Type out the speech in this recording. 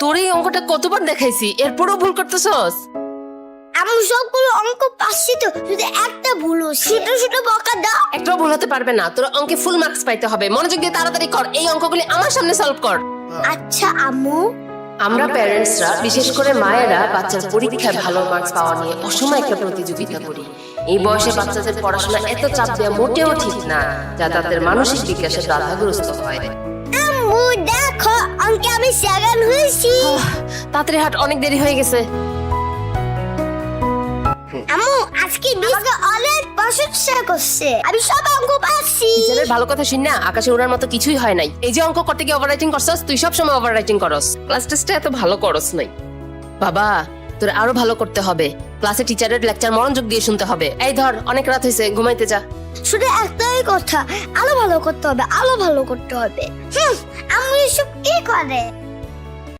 তোর এই অঙ্কটা কতবার দেখাইছি, এরপরও ভুল করতেছস? আমি সবগুলো অঙ্ক পাচ্ছি তো, শুধু একটা ভুল ছোট ছোট বকা দাও। একটাও ভুল হতে পারবে না, তোর অঙ্কে ফুল মার্কস পাইতে হবে। মনোযোগ দিয়ে তাড়াতাড়ি কর, এই অঙ্কগুলি আমার সামনে সলভ কর। আচ্ছা আম্মু। আমরা প্যারেন্টসরা, বিশেষ করে মায়েরা, বাচ্চার পরীক্ষায় ভালো মার্কস পাওয়া নিয়ে অসময় একটা প্রতিযোগিতা করি। এই বয়সে বাচ্চাদের পড়াশোনা এত চাপ দেওয়া মোটেও ঠিক না, যা তাদের মানসিক বিকাশে বাধাগ্রস্ত হয়। আম্মু দেখো, অঙ্কে আমি 7 হয়েছি। তাড়াতাড়ি হাট, অনেক দেরি হয়ে গেছে। আম্মু আজকে বিস্কুট অনেক প্রশংসা করছে, আমি সব অঙ্ক পাচ্ছি। টিচারের ভালো কথা শুন না, আকাশে ওড়ার মতো কিছুই হয় নাই। এই যে অঙ্ক করতে গিয়ে ওভাররাইটিং করছস, তুই সব সময় ওভাররাইটিং করস। ক্লাস টেস্টে এত ভালো করস নাই। বাবা, তোর আরো ভালো করতে হবে। ক্লাসে টিচারের লেকচার মনোযোগ দিয়ে শুনতে হবে। এই ধর, অনেক রাত হয়েছে, ঘুমাইতে যা। শুধু একটাই কথা, আরো ভালো করতে হবে, আরো ভালো করতে হবে। আম্মু এসব কি করে?